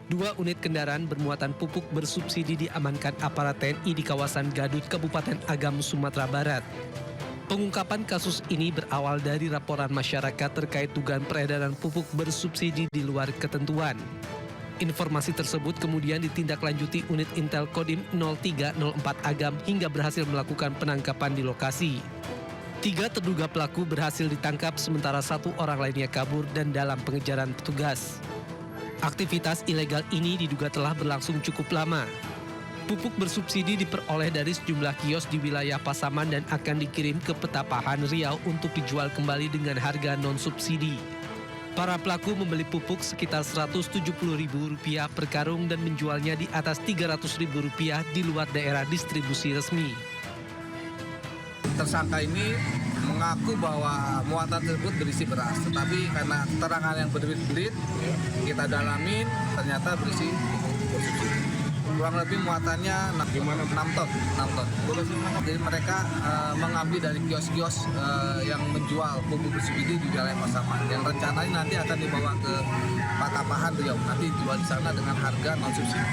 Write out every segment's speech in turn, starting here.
Dua unit kendaraan bermuatan pupuk bersubsidi diamankan aparat TNI di kawasan Gadut, Kabupaten Agam, Sumatera Barat. Pengungkapan kasus ini berawal dari laporan masyarakat terkait dugaan peredaran pupuk bersubsidi di luar ketentuan. Informasi tersebut kemudian ditindaklanjuti unit Intel Kodim 0304 Agam hingga berhasil melakukan penangkapan di lokasi. 3 terduga pelaku berhasil ditangkap sementara 1 orang lainnya kabur dan dalam pengejaran petugas. Aktivitas ilegal ini diduga telah berlangsung cukup lama. Pupuk bersubsidi diperoleh dari sejumlah kios di wilayah Pasaman dan akan dikirim ke Petapahan, Riau untuk dijual kembali dengan harga non-subsidi. Para pelaku membeli pupuk sekitar Rp170.000 per karung dan menjualnya di atas Rp300.000 di luar daerah distribusi resmi. Tersangka ini mengaku bahwa muatan tersebut berisi beras, tetapi karena keterangan yang berbelit-belit kita dalamin ternyata berisi pupuk bersubsidi. Kurang lebih muatannya 6 ton. Jadi mereka mengambil dari kios-kios yang menjual pupuk bersubsidi di wilayah Pasaman, yang rencananya nanti akan dibawa ke Patapahan Riau, nanti dijual di sana dengan harga non subsidi.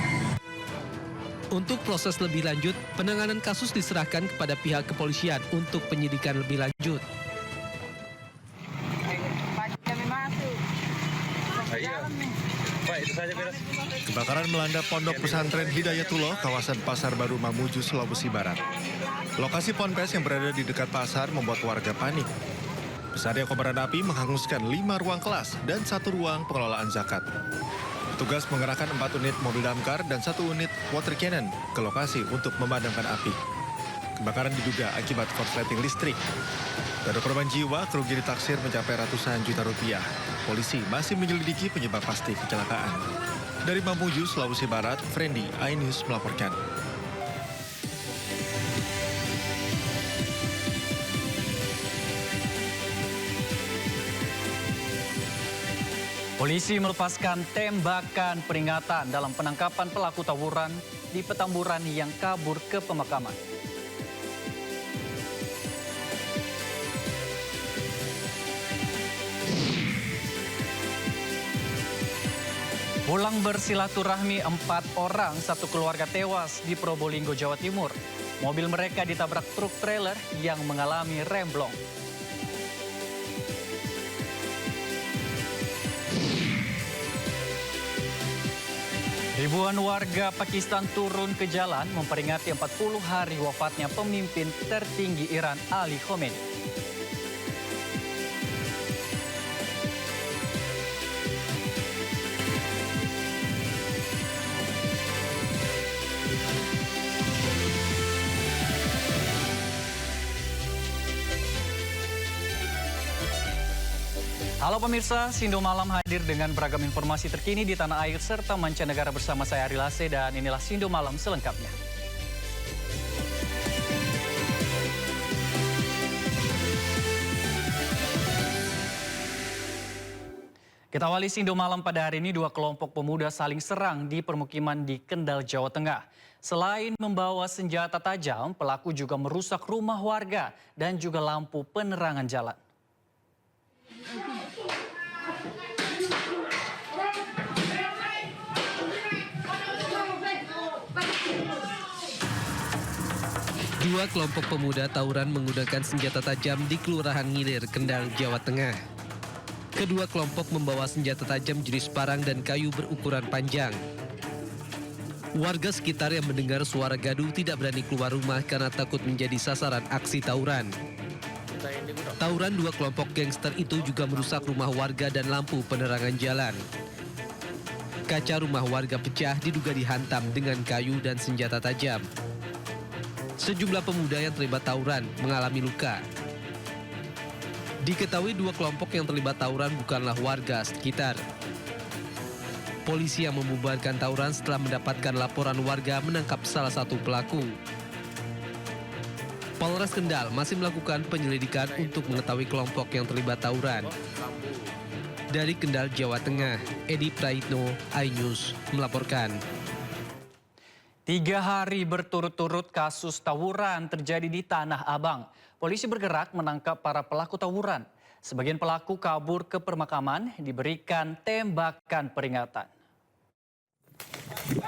Untuk proses lebih lanjut, penanganan kasus diserahkan kepada pihak kepolisian untuk penyidikan lebih lanjut. Kebakaran melanda Pondok Pesantren Hidayatullah, kawasan Pasar Baru Mamuju, Sulawesi Barat. Lokasi ponpes yang berada di dekat pasar membuat warga panik. Besarnya kobaran api menghanguskan 5 ruang kelas dan 1 ruang pengelolaan zakat. Petugas mengerahkan 4 unit mobil damkar dan 1 unit water cannon ke lokasi untuk memadamkan api. Kebakaran diduga akibat korsleting listrik. Tak ada korban jiwa, kerugian ditaksir mencapai ratusan juta rupiah. Polisi masih menyelidiki penyebab pasti kecelakaan. Dari Mamuju, Sulawesi Barat, Frendi, iNews melaporkan. Polisi melepaskan tembakan peringatan dalam penangkapan pelaku tawuran di Petamburan yang kabur ke pemakaman. Pulang bersilaturahmi 4 orang, 1 keluarga tewas di Probolinggo, Jawa Timur. Mobil mereka ditabrak truk trailer yang mengalami remblong. Ribuan warga Pakistan turun ke jalan memperingati 40 hari wafatnya pemimpin tertinggi Iran Ali Khamenei. Halo pemirsa, Sindo Malam hadir dengan beragam informasi terkini di tanah air serta mancanegara bersama saya Ari Lase dan inilah Sindo Malam selengkapnya. Kita awali Sindo Malam pada hari ini, 2 kelompok pemuda saling serang di permukiman di Kendal, Jawa Tengah. Selain membawa senjata tajam, pelaku juga merusak rumah warga dan juga lampu penerangan jalan. Dua kelompok pemuda tawuran menggunakan senjata tajam di Kelurahan Ngilir, Kendal, Jawa Tengah. Kedua kelompok membawa senjata tajam jenis parang dan kayu berukuran panjang. Warga sekitar yang mendengar suara gaduh tidak berani keluar rumah karena takut menjadi sasaran aksi tawuran. Tawuran dua kelompok gangster itu juga merusak rumah warga dan lampu penerangan jalan. Kaca rumah warga pecah diduga dihantam dengan kayu dan senjata tajam. Sejumlah pemuda yang terlibat tawuran mengalami luka. Diketahui dua kelompok yang terlibat tawuran bukanlah warga sekitar. Polisi yang membubarkan tawuran setelah mendapatkan laporan warga menangkap salah satu pelaku. Polres Kendal masih melakukan penyelidikan untuk mengetahui kelompok yang terlibat tawuran. Dari Kendal, Jawa Tengah, Edi Praitno, iNews melaporkan. 3 hari berturut-turut kasus tawuran terjadi di Tanah Abang. Polisi bergerak menangkap para pelaku tawuran. Sebagian pelaku kabur ke permakaman, diberikan tembakan peringatan. Tim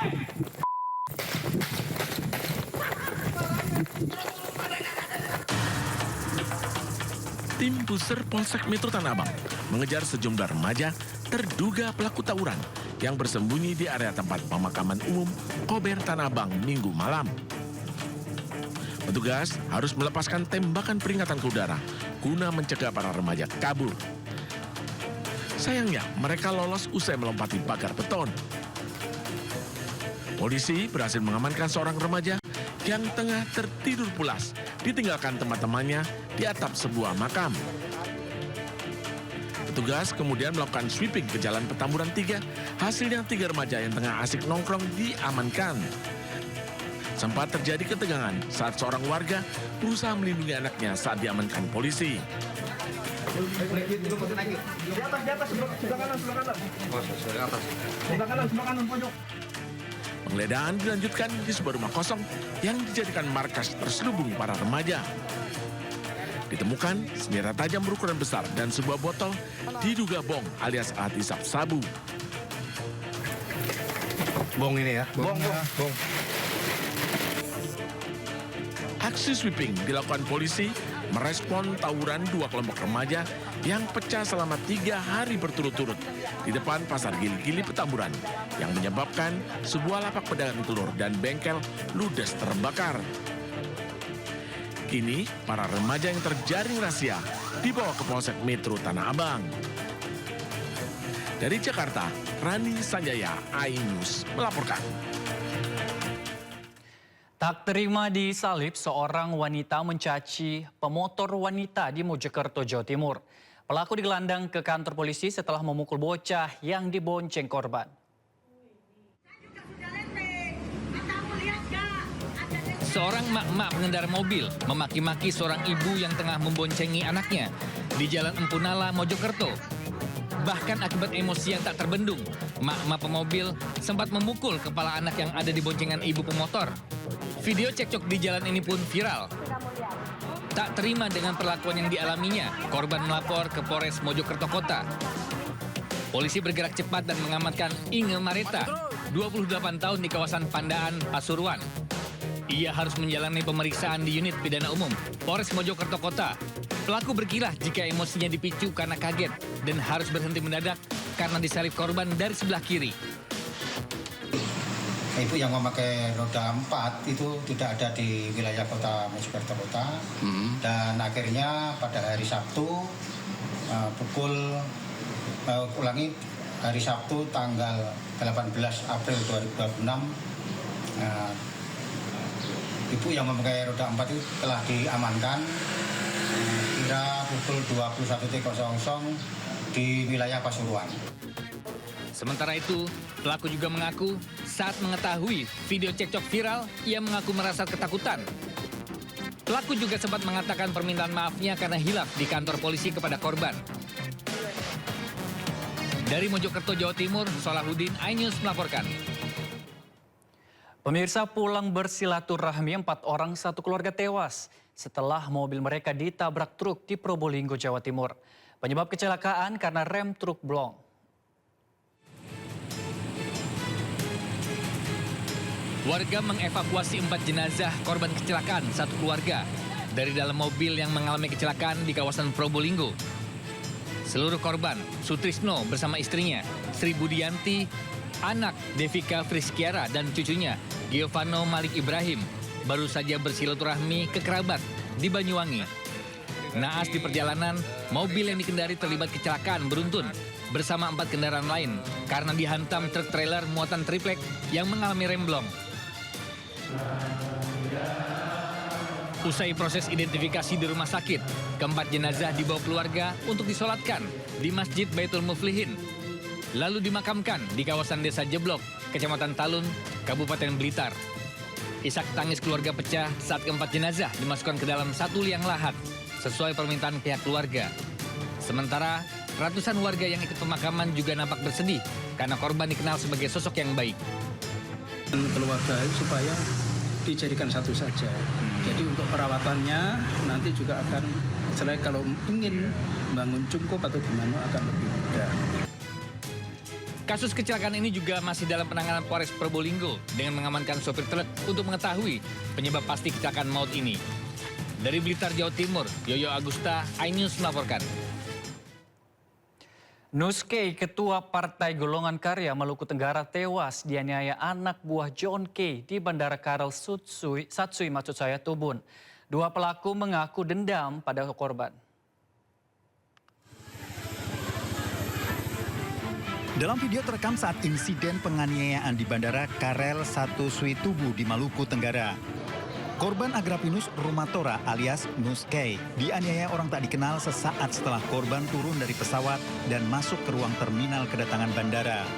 Puser Polsek Metro Tanah Abang mengejar sejumlah remaja terduga pelaku tawuran yang bersembunyi di area tempat pemakaman umum Kober Tanah Abang Minggu malam. Petugas harus melepaskan tembakan peringatan ke udara guna mencegah para remaja kabur. Sayangnya, mereka lolos usai melompati pagar beton. Polisi berhasil mengamankan seorang remaja yang tengah tertidur pulas ditinggalkan teman-temannya di atap sebuah makam. Petugas kemudian melakukan sweeping ke Jalan Petamburan 3, hasilnya 3 remaja yang tengah asik nongkrong diamankan. Sempat terjadi ketegangan saat seorang warga berusaha melindungi anaknya saat diamankan polisi. Penggeledahan dilanjutkan di sebuah rumah kosong yang dijadikan markas terselubung para remaja. Ditemukan senjata tajam berukuran besar dan sebuah botol diduga bong alias alat hisap sabu. Bong ini ya? Bong. Aksi sweeping dilakukan polisi merespon tawuran 2 kelompok remaja yang pecah selama 3 hari berturut-turut di depan Pasar Gili-Gili Petamburan yang menyebabkan sebuah lapak pedagang telur dan bengkel ludes terbakar. Kini, para remaja yang terjaring razia dibawa ke Polsek Metro Tanah Abang. Dari Jakarta, Rani Sanjaya, iNews melaporkan. Tak terima di Salib, seorang wanita mencaci pemotor wanita di Mojokerto, Jawa Timur. Pelaku digelandang ke kantor polisi setelah memukul bocah yang dibonceng korban. Seorang mak-mak pengendara mobil memaki-maki seorang ibu yang tengah memboncengi anaknya di Jalan Empu Nala, Mojokerto. Bahkan akibat emosi yang tak terbendung, mak-mak pemobil sempat memukul kepala anak yang ada di boncengan ibu pemotor. Video cekcok di jalan ini pun viral. Tak terima dengan perlakuan yang dialaminya, korban melapor ke Polres Mojokerto Kota. Polisi bergerak cepat dan mengamankan Inge Mareta, 28 tahun di kawasan Pandaan, Pasuruan. Ia harus menjalani pemeriksaan di unit pidana umum Polres Mojokerto Kota. Pelaku berkilah jika emosinya dipicu karena kaget dan harus berhenti mendadak karena disalip korban dari sebelah kiri. Ibu yang memakai roda 4 itu tidak ada di wilayah kota Mojokerto Kota. Dan akhirnya pada hari Sabtu hari Sabtu tanggal 18 April 2026 ibu yang memakai roda 4 itu telah diamankan kira pukul 21.00 di wilayah Pasuruan. Sementara itu, pelaku juga mengaku saat mengetahui video cekcok viral, ia mengaku merasa ketakutan. Pelaku juga sempat mengatakan permintaan maafnya karena hilaf di kantor polisi kepada korban. Dari Mojokerto, Jawa Timur, Solahuddin, iNews melaporkan. Pemirsa, pulang bersilaturahmi 4 orang satu keluarga tewas setelah mobil mereka ditabrak truk di Probolinggo, Jawa Timur. Penyebab kecelakaan karena rem truk blong. Warga mengevakuasi 4 jenazah korban kecelakaan satu keluarga dari dalam mobil yang mengalami kecelakaan di kawasan Probolinggo. Seluruh korban, Sutrisno bersama istrinya, Sri Budianti, anak Devika Friskiara dan cucunya, Giovanno Malik Ibrahim, baru saja bersilaturahmi ke kerabat di Banyuwangi. Naas di perjalanan, mobil yang dikendari terlibat kecelakaan beruntun bersama 4 kendaraan lain karena dihantam truk trailer muatan triplek yang mengalami remblong. Usai proses identifikasi di rumah sakit, keempat jenazah dibawa keluarga untuk disolatkan di Masjid Baitul Muflihin. Lalu dimakamkan di kawasan Desa Jeblok, Kecamatan Talun, Kabupaten Blitar. Isak tangis keluarga pecah saat keempat jenazah dimasukkan ke dalam satu liang lahat sesuai permintaan pihak keluarga. Sementara ratusan warga yang ikut pemakaman juga nampak bersedih karena korban dikenal sebagai sosok yang baik. Keluarga supaya dijadikan satu saja. Jadi untuk perawatannya nanti juga akan selain kalau ingin bangun cukup atau gimana akan lebih mudah. Kasus kecelakaan ini juga masih dalam penanganan Polres Probolinggo dengan mengamankan sopir truk untuk mengetahui penyebab pasti kecelakaan maut ini. Dari Blitar, Jawa Timur, Yoyo Agusta, iNews melaporkan. Nuskei, Ketua Partai Golongan Karya Maluku Tenggara tewas dianiaya anak buah John K. di Bandara Karel Satsui Tubun. Dua pelaku mengaku dendam pada korban. Dalam video terekam saat insiden penganiayaan di Bandara Karel Satsui Tubun di Maluku Tenggara. Korban Agrapinus Rumatora alias Nuskei dianiaya orang tak dikenal sesaat setelah korban turun dari pesawat dan masuk ke ruang terminal kedatangan bandara.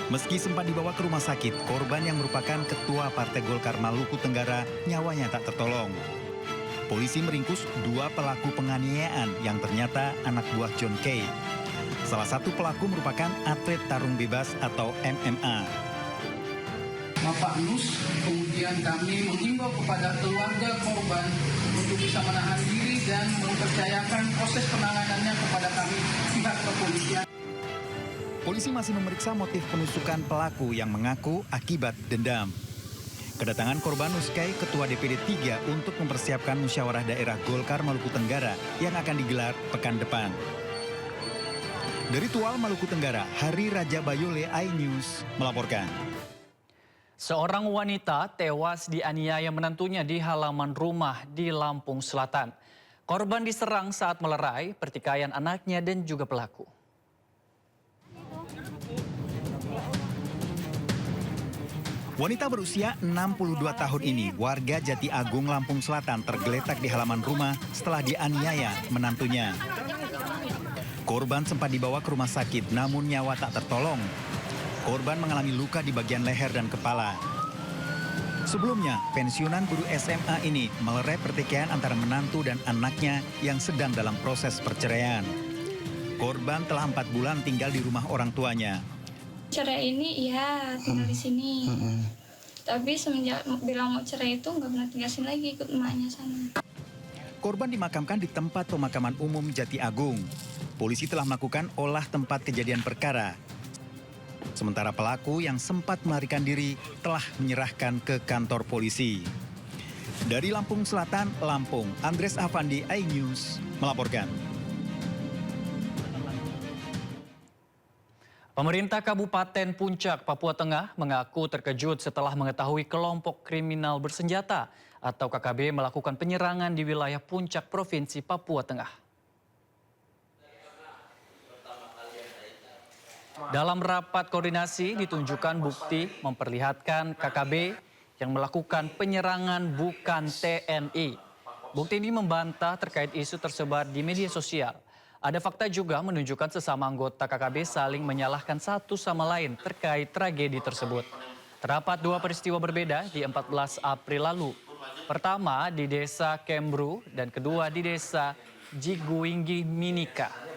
Meski sempat dibawa ke rumah sakit, korban yang merupakan Ketua Partai Golkar Maluku Tenggara nyawanya tak tertolong. Polisi meringkus dua pelaku penganiayaan yang ternyata anak buah John K. Salah satu pelaku merupakan atlet tarung bebas atau MMA. Bapak Nus, kemudian kami mengimbau kepada keluarga korban untuk bisa menahan diri dan mempercayakan proses penanganannya kepada kami pihak kepolisian. Polisi masih memeriksa motif penusukan pelaku yang mengaku akibat dendam. Kedatangan korban Nuskei, Ketua DPD 3 untuk mempersiapkan musyawarah daerah Golkar Maluku Tenggara yang akan digelar pekan depan. Dari Tual, Maluku Tenggara, Hari Raja Bayole, iNews melaporkan. Seorang wanita tewas dianiaya menantunya di halaman rumah di Lampung Selatan. Korban diserang saat melerai pertikaian anaknya dan juga pelaku. Wanita berusia 62 tahun ini, warga Jati Agung, Lampung Selatan, tergeletak di halaman rumah setelah dianiaya menantunya. Korban sempat dibawa ke rumah sakit, namun nyawa tak tertolong. Korban mengalami luka di bagian leher dan kepala. Sebelumnya, pensiunan guru SMA ini melerai pertikaian antara menantu dan anaknya yang sedang dalam proses perceraian. Korban telah 4 bulan tinggal di rumah orang tuanya. Cerai ini iya tinggal di sini. Tapi semenjak bilang mau cerai itu nggak pernah tinggal sini lagi, ikut emaknya sana. Korban dimakamkan di tempat pemakaman umum Jati Agung. Polisi telah melakukan olah tempat kejadian perkara. Sementara pelaku yang sempat melarikan diri telah menyerahkan ke kantor polisi. Dari Lampung Selatan, Lampung, Andres Avandi, iNews melaporkan. Pemerintah Kabupaten Puncak, Papua Tengah mengaku terkejut setelah mengetahui kelompok kriminal bersenjata atau KKB melakukan penyerangan di wilayah Puncak Provinsi Papua Tengah. Dalam rapat koordinasi ditunjukkan bukti memperlihatkan KKB yang melakukan penyerangan bukan TNI. Bukti ini membantah terkait isu tersebar di media sosial. Ada fakta juga menunjukkan sesama anggota KKB saling menyalahkan satu sama lain terkait tragedi tersebut. Terdapat dua peristiwa berbeda di 14 April lalu. Pertama di desa Kembru dan kedua di desa Jiguinggi Minika.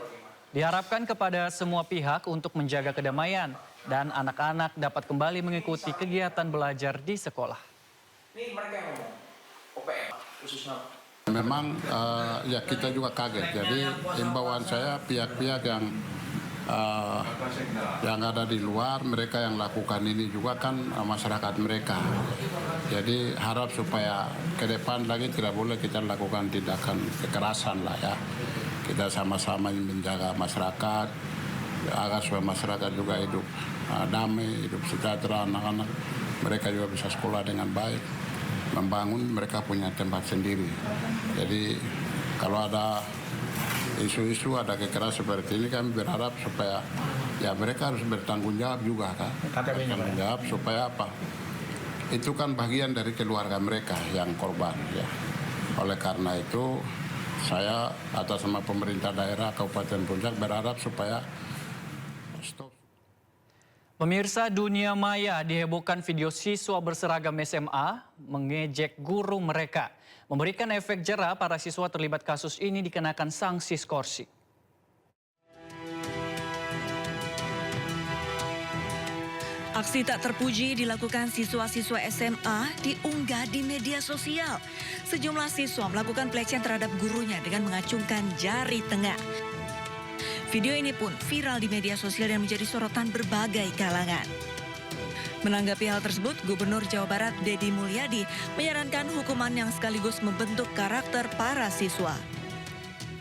Diharapkan kepada semua pihak untuk menjaga kedamaian dan anak-anak dapat kembali mengikuti kegiatan belajar di sekolah. Ini mereka yang ngomong, OPM khususnya. Memang ya kita juga kaget. Jadi imbauan saya pihak-pihak yang ada di luar, mereka yang lakukan ini juga kan masyarakat mereka. Jadi harap supaya ke depan lagi tidak boleh kita lakukan tindakan kekerasan lah ya. Kita sama-sama menjaga masyarakat agar supaya masyarakat juga hidup damai, hidup sejahtera, anak-anak mereka juga bisa sekolah dengan baik, membangun mereka punya tempat sendiri. Jadi kalau ada isu-isu, ada kekerasan seperti ini, kami berharap supaya ya mereka harus bertanggung jawab juga kan. Bertanggung jawab supaya apa? Itu kan bagian dari keluarga mereka yang korban ya. Oleh karena itu saya atas nama pemerintah daerah Kabupaten Puncak berharap supaya stop. Pemirsa, dunia maya dihebohkan video siswa berseragam SMA mengejek guru mereka. Memberikan efek jera, para siswa terlibat kasus ini dikenakan sanksi skorsing. Aksi tak terpuji dilakukan siswa-siswa SMA diunggah di media sosial. Sejumlah siswa melakukan pelecehan terhadap gurunya dengan mengacungkan jari tengah. Video ini pun viral di media sosial dan menjadi sorotan berbagai kalangan. Menanggapi hal tersebut, Gubernur Jawa Barat Deddy Mulyadi menyarankan hukuman yang sekaligus membentuk karakter para siswa.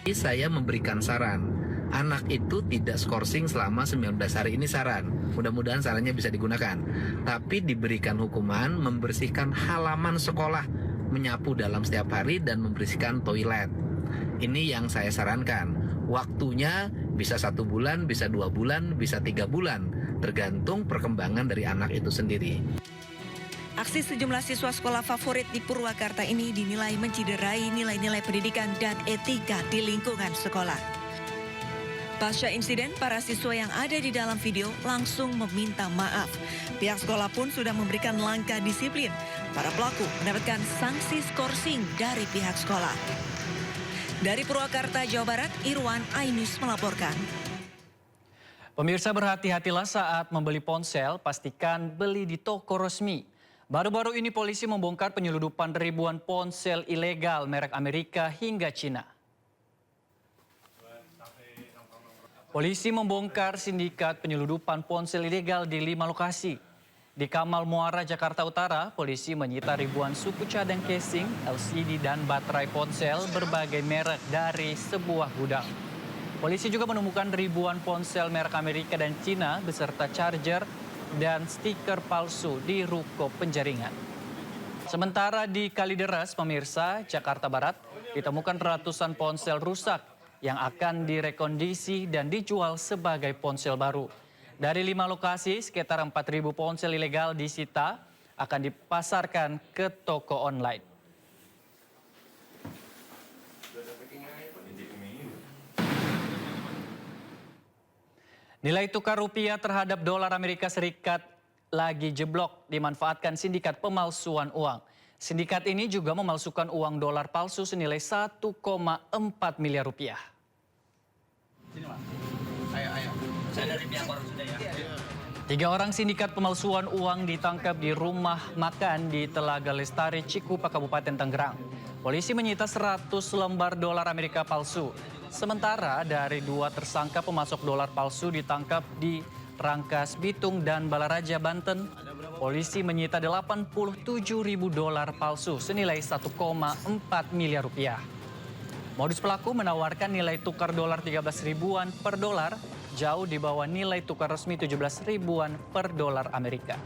Saya memberikan saran, anak itu tidak skorsing selama 19 hari ini saran. Mudah-mudahan sarannya bisa digunakan. Tapi diberikan hukuman membersihkan halaman sekolah, menyapu dalam setiap hari dan membersihkan toilet. Ini yang saya sarankan. Waktunya bisa 1 bulan, bisa 2 bulan, bisa 3 bulan. Tergantung perkembangan dari anak itu sendiri. Aksi sejumlah siswa sekolah favorit di Purwakarta ini dinilai menciderai nilai-nilai pendidikan dan etika di lingkungan sekolah. Pasca insiden, para siswa yang ada di dalam video langsung meminta maaf. Pihak sekolah pun sudah memberikan langkah disiplin. Para pelaku mendapatkan sanksi skorsing dari pihak sekolah. Dari Purwakarta, Jawa Barat, Irwan Ainus melaporkan. Pemirsa, berhati-hatilah saat membeli ponsel, pastikan beli di toko resmi. Baru-baru ini polisi membongkar penyeludupan ribuan ponsel ilegal merek Amerika hingga Cina. Polisi membongkar sindikat penyeludupan ponsel ilegal di 5 lokasi. Di Kamal Muara, Jakarta Utara, polisi menyita ribuan suku cadang casing, LCD dan baterai ponsel berbagai merek dari sebuah gudang. Polisi juga menemukan ribuan ponsel merek Amerika dan Cina beserta charger dan stiker palsu di ruko penjaringan. Sementara di Kalideres, pemirsa, Jakarta Barat, ditemukan ratusan ponsel rusak yang akan direkondisi dan dijual sebagai ponsel baru. Dari 5 lokasi, sekitar 4.000 ponsel ilegal disita akan dipasarkan ke toko online. Nilai tukar rupiah terhadap dolar Amerika Serikat lagi jeblok dimanfaatkan sindikat pemalsuan uang. Sindikat ini juga memalsukan uang dolar palsu senilai 1,4 miliar rupiah. Sini, Pak. Ayo. Saya dari pihak baru sudah ya. 3 orang sindikat pemalsuan uang ditangkap di rumah makan di Telaga Lestari, Cikupa, Kabupaten Tangerang. Polisi menyita 100 lembar dolar Amerika palsu. Sementara dari 2 tersangka pemasok dolar palsu ditangkap di Rangkas Bitung dan Balaraja, Banten. Polisi menyita 87.000 dolar palsu senilai 1,4 miliar rupiah. Modus pelaku menawarkan nilai tukar dolar 13 ribuan per dolar, jauh di bawah nilai tukar resmi 17 ribuan per dolar Amerika.